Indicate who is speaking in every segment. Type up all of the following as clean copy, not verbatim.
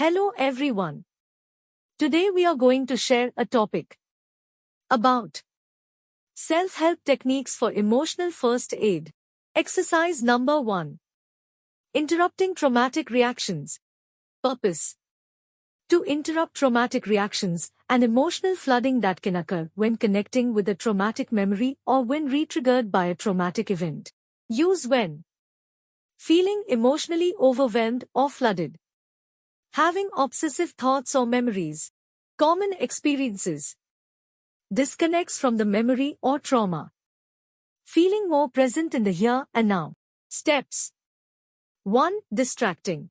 Speaker 1: Hello everyone. Today we are going to share a topic about self-help techniques for emotional first aid. Exercise number 1. Interrupting traumatic reactions. Purpose: to interrupt traumatic reactions and emotional flooding that can occur when connecting with a traumatic memory or when re-triggered by a traumatic event. Use when feeling emotionally overwhelmed or flooded, having obsessive thoughts or memories. Common experiences: disconnects from the memory or trauma, feeling more present in the here and now. Steps: 1. Distracting.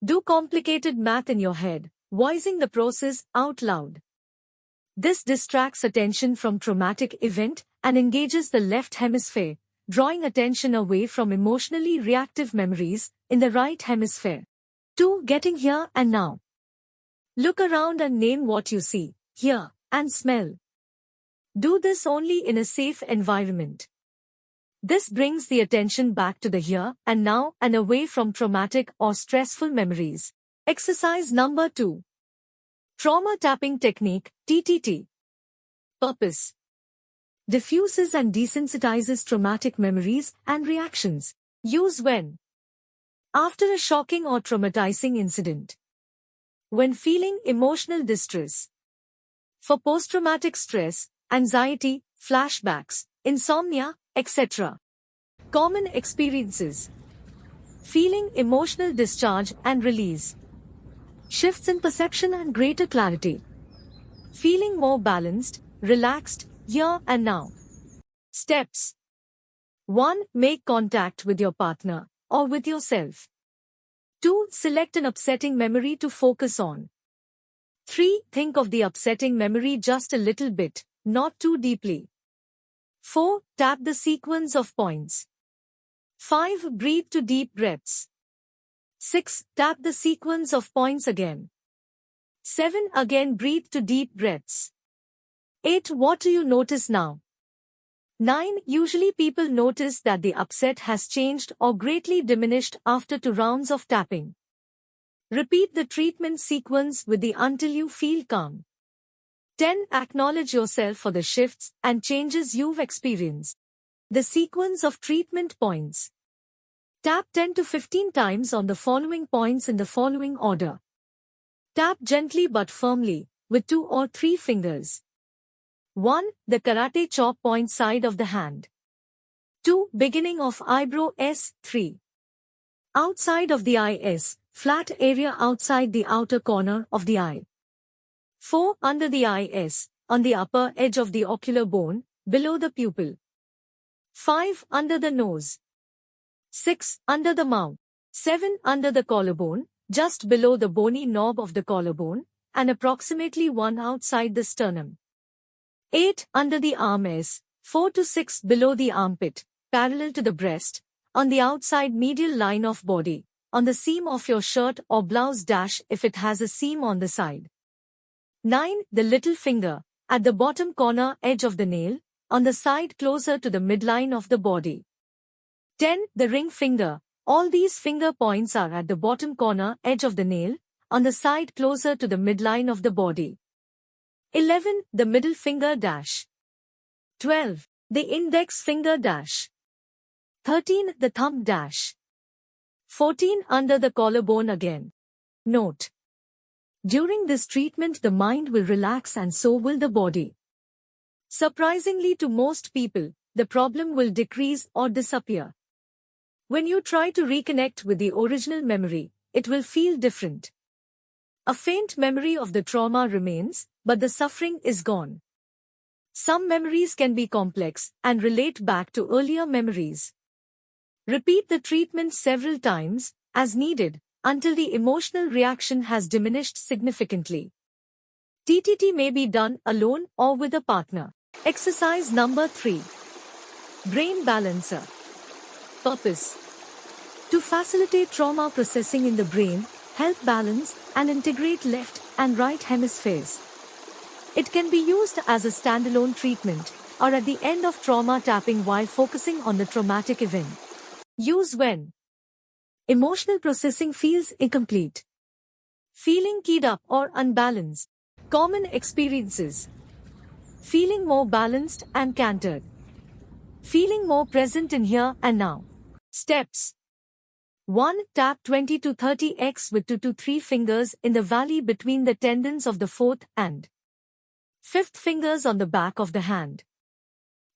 Speaker 1: Do complicated math in your head, voicing the process out loud. This distracts attention from traumatic event and engages the left hemisphere, drawing attention away from emotionally reactive memories in the right hemisphere. 2. Getting here and now. Look around and name what you see, hear, and smell. Do this only in a safe environment. This brings the attention back to the here and now and away from traumatic or stressful memories. Exercise number 2. Trauma tapping technique, TTT. Purpose: diffuses and desensitizes traumatic memories and reactions. Use when after a shocking or traumatizing incident, when feeling emotional distress, for post-traumatic stress, anxiety, flashbacks, insomnia, etc. Common experiences: feeling emotional discharge and release, shifts in perception and greater clarity, feeling more balanced, relaxed, here and now. Steps: 1. Make contact with your partner or with yourself. 2. Select an upsetting memory to focus on. 3. Think of the upsetting memory just a little bit, not too deeply. 4. Tap the sequence of points. 5. Breathe to deep breaths. 6. Tap the sequence of points again. 7. Again breathe to deep breaths. 8. What do you notice now? 9. Usually people notice that the upset has changed or greatly diminished after 2 rounds of tapping. Repeat the treatment sequence with the until you feel calm. 10. Acknowledge yourself for the shifts and changes you've experienced. The sequence of treatment points. Tap 10 to 15 times on the following points in the following order. Tap gently but firmly, with 2 or 3 fingers. 1. The karate chop point side of the hand. 2. Beginning of eyebrow S. 3. Outside of the eye S. Flat area outside the outer corner of the eye. 4. Under the eye S. On the upper edge of the ocular bone, below the pupil. 5. Under the nose. 6. Under the mouth. 7. Under the collarbone, just below the bony knob of the collarbone, and approximately 1 outside the sternum. 8. Under the arm S. 4 to 6 below the armpit, parallel to the breast, on the outside medial line of body, on the seam of your shirt or blouse dash if it has a seam on the side. 9. The little finger, at the bottom corner edge of the nail, on the side closer to the midline of the body. 10. The ring finger. All these finger points are at the bottom corner edge of the nail, on the side closer to the midline of the body. 11. The middle finger dash. 12. The index finger dash. 13. The thumb dash. 14. Under the collarbone again. Note: during this treatment the mind will relax and so will the body. Surprisingly to most people, the problem will decrease or disappear. When you try to reconnect with the original memory, it will feel different. A faint memory of the trauma remains, but the suffering is gone. Some memories can be complex and relate back to earlier memories. Repeat the treatment several times, as needed, until the emotional reaction has diminished significantly. TTT may be done alone or with a partner. Exercise number 3. Brain Balancer. Purpose: to facilitate trauma processing in the brain, help balance and integrate left and right hemispheres. It can be used as a standalone treatment or at the end of trauma tapping while focusing on the traumatic event. Use when emotional processing feels incomplete, Feeling keyed up or unbalanced. Common experiences. Feeling more balanced and cantered. Feeling more present in here and now. Steps. 1. Tap 20 to 30x with 2 to 3 fingers in the valley between the tendons of the fourth and fifth fingers on the back of the hand.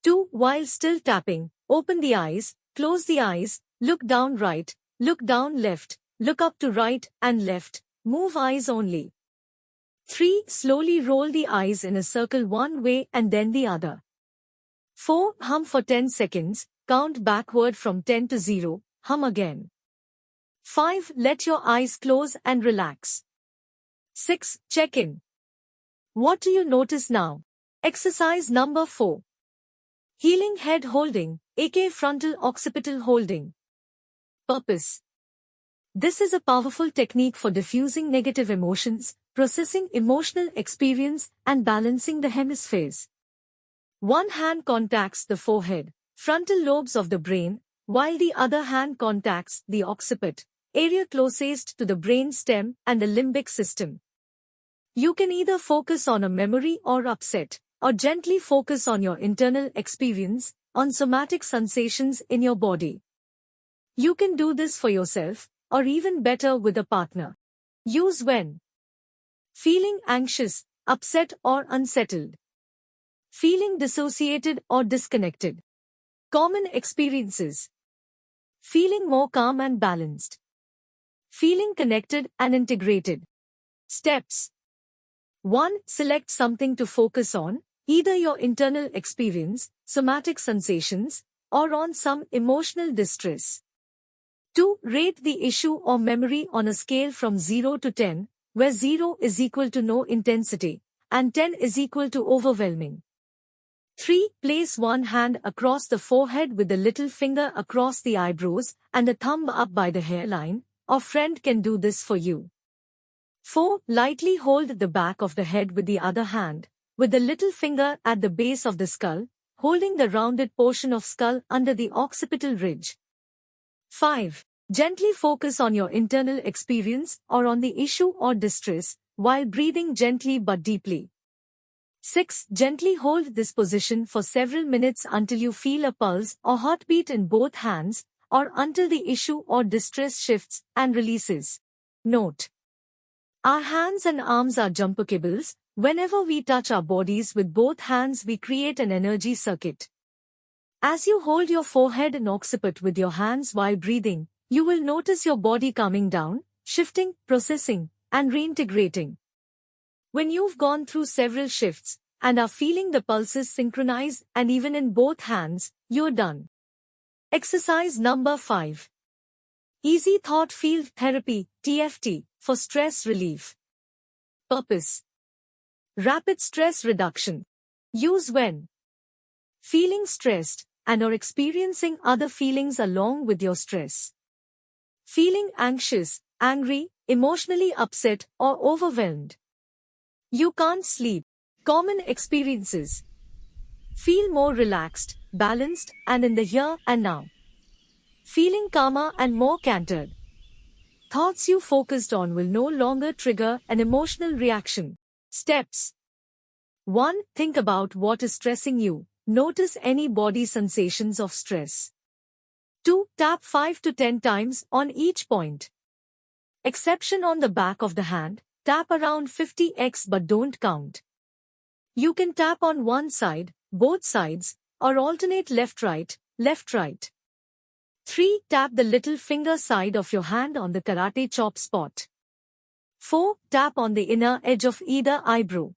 Speaker 1: 2. While still tapping, open the eyes, close the eyes, look down right, look down left, look up to right and left, move eyes only. 3. Slowly roll the eyes in a circle one way and then the other. 4. Hum for 10 seconds, count backward from 10 to 0, hum again. 5. Let your eyes close and relax. 6. Check in. What do you notice now? Exercise number 4. Healing head holding, aka frontal occipital holding. Purpose. This is a powerful technique for diffusing negative emotions, processing emotional experience, and balancing the hemispheres. One hand contacts the forehead, frontal lobes of the brain, while the other hand contacts the occiput, area closest to the brain stem and the limbic system. You can either focus on a memory or upset, or gently focus on your internal experience, on somatic sensations in your body. You can do this for yourself, or even better with a partner. Use when feeling anxious, upset or unsettled. Feeling dissociated or disconnected. Common experiences. Feeling more calm and balanced. Feeling connected and integrated. Steps. 1. Select something to focus on, either your internal experience, somatic sensations, or on some emotional distress. 2. Rate the issue or memory on a scale from 0 to 10, where 0 is equal to no intensity, and 10 is equal to overwhelming. 3. Place one hand across the forehead with the little finger across the eyebrows and the thumb up by the hairline. A friend can do this for you. 4. Lightly hold the back of the head with the other hand, with the little finger at the base of the skull, holding the rounded portion of skull under the occipital ridge. 5. Gently focus on your internal experience or on the issue or distress, while breathing gently but deeply. 6. Gently hold this position for several minutes until you feel a pulse or heartbeat in both hands, or until the issue or distress shifts and releases. Note: our hands and arms are jumper cables. Whenever we touch our bodies with both hands, we create an energy circuit. As you hold your forehead and occiput with your hands while breathing, you will notice your body calming down, shifting, processing, and reintegrating. When you've gone through several shifts and are feeling the pulses synchronize and even in both hands, you're done. Exercise number 5. Easy Thought Field Therapy, TFT, for stress relief. Purpose. Rapid stress reduction. Use when feeling stressed and or experiencing other feelings along with your stress. Feeling anxious, angry, emotionally upset or overwhelmed. You can't sleep. Common experiences. Feel more relaxed, balanced, and in the here and now. Feeling calmer and more cantered. Thoughts you focused on will no longer trigger an emotional reaction. Steps. 1. Think about what is stressing you. Notice any body sensations of stress. 2. Tap 5 to 10 times on each point. Exception on the back of the hand. Tap around 50x but don't count. You can tap on one side, both sides, or alternate left-right, left-right. 3. Tap the little finger side of your hand on the karate chop spot. 4. Tap on the inner edge of either eyebrow.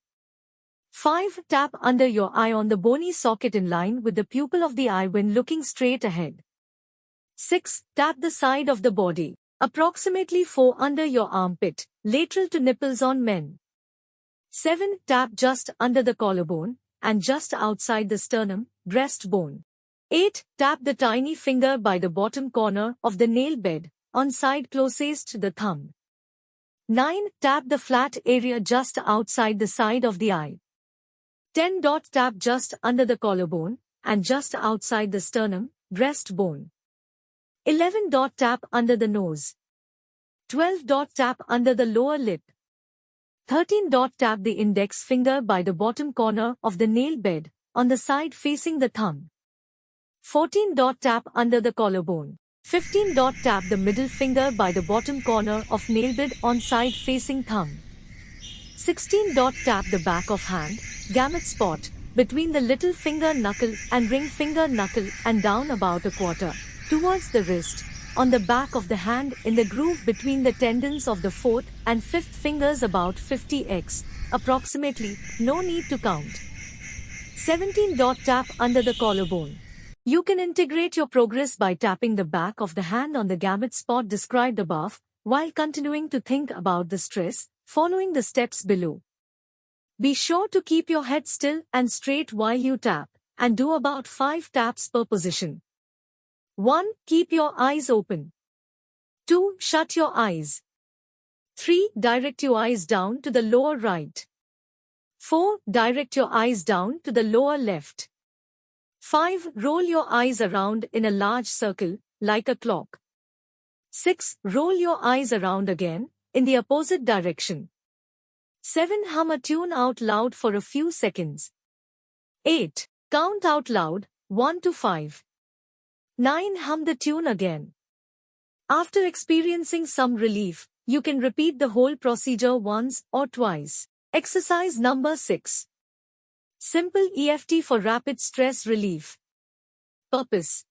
Speaker 1: 5. Tap under your eye on the bony socket in line with the pupil of the eye when looking straight ahead. 6. Tap the side of the body, approximately 4 under your armpit, lateral to nipples on men. 7. Tap just under the collarbone, and just outside the sternum, breastbone. 8. Tap the tiny finger by the bottom corner of the nail bed, on side closest to the thumb. 9. Tap the flat area just outside the side of the eye. 10. Tap just under the collarbone, and just outside the sternum, breastbone. 11. Tap under the nose. 12. Tap under the lower lip, 13. Tap the index finger by the bottom corner of the nail bed, on the side facing the thumb. 14. Tap under the collarbone. 15. Tap the middle finger by the bottom corner of nail bed on side facing thumb. 16. Tap the back of hand, gamut spot, between the little finger knuckle and ring finger knuckle and down about a quarter, towards the wrist, on the back of the hand in the groove between the tendons of the fourth and fifth fingers about 50x, approximately, no need to count. 17. Tap under the collarbone. You can integrate your progress by tapping the back of the hand on the gamut spot described above, while continuing to think about the stress, following the steps below. Be sure to keep your head still and straight while you tap, and do about 5 taps per position. 1. Keep your eyes open. 2. Shut your eyes. 3. Direct your eyes down to the lower right. 4. Direct your eyes down to the lower left. 5. Roll your eyes around in a large circle, like a clock. 6. Roll your eyes around again, in the opposite direction. 7. Hum a tune out loud for a few seconds. 8. Count out loud, 1 to 5. 9. Hum the tune again. After experiencing some relief, you can repeat the whole procedure once or twice. Exercise number 6. Simple EFT for rapid stress relief. Purpose: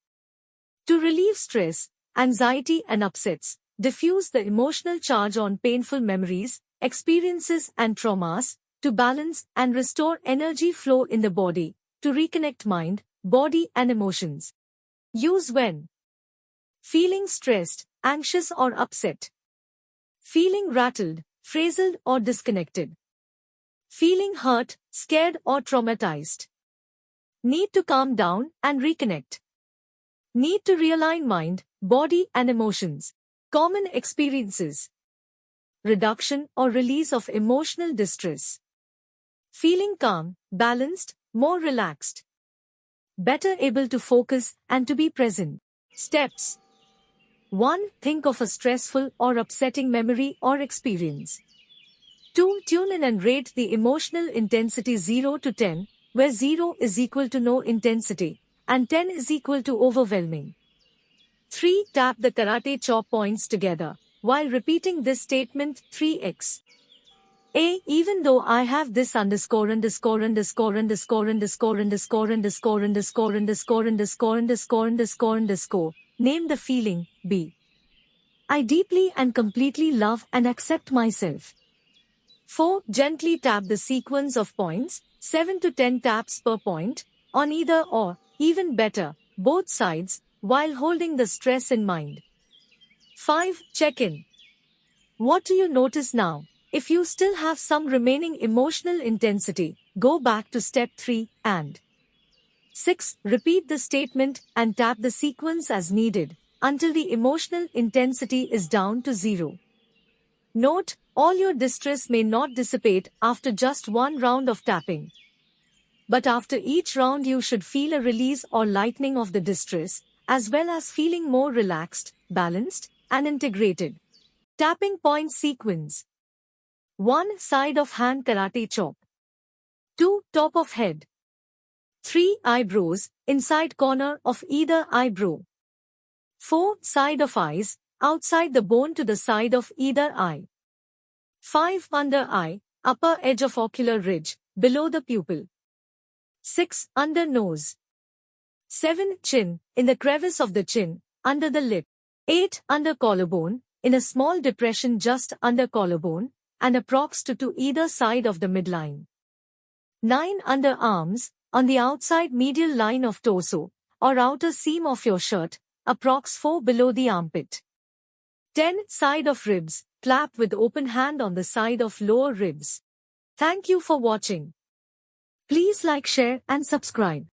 Speaker 1: to relieve stress, anxiety and upsets, diffuse the emotional charge on painful memories, experiences and traumas, to balance and restore energy flow in the body, to reconnect mind, body and emotions. Use when feeling stressed, anxious or upset, feeling rattled, frazzled or disconnected, feeling hurt, scared or traumatized, need to calm down and reconnect, need to realign mind, body and emotions. Common experiences: reduction or release of emotional distress, feeling calm, balanced, more relaxed, better able to focus and to be present. Steps: 1. Think of a stressful or upsetting memory or experience. 2. Tune in and rate the emotional intensity 0 to 10, where 0 is equal to no intensity, and 10 is equal to overwhelming. 3. Tap the karate chop points together, while repeating this statement 3x. A. Even though I have this underscore underscore underscore underscore underscore underscore underscore underscore underscore underscore underscore underscore underscore, name the feeling. B. I deeply and completely love and accept myself. 4. Gently tap the sequence of points, 7 to 10 taps per point, on either or, even better, both sides, while holding the stress in mind. 5. Check in. What do you notice now? If you still have some remaining emotional intensity, go back to step 3, and 6. Repeat the statement and tap the sequence as needed, until the emotional intensity is down to 0. Note, all your distress may not dissipate after just one round of tapping. But after each round you should feel a release or lightening of the distress, as well as feeling more relaxed, balanced, and integrated. Tapping point sequence: 1. Side of hand karate chop. 2. Top of head. 3. Eyebrows, inside corner of either eyebrow. 4. Side of eyes, outside the bone to the side of either eye. 5. Under eye, upper edge of ocular ridge, below the pupil. 6. Under nose. 7. Chin, in the crevice of the chin, under the lip. 8. Under collarbone, in a small depression just under collarbone, and approx to either side of the midline. 9. Under arms, on the outside medial line of torso, or outer seam of your shirt, approx 4 below the armpit. 10. Side of ribs, clap with open hand on the side of lower ribs. Thank you for watching. Please like, share and subscribe.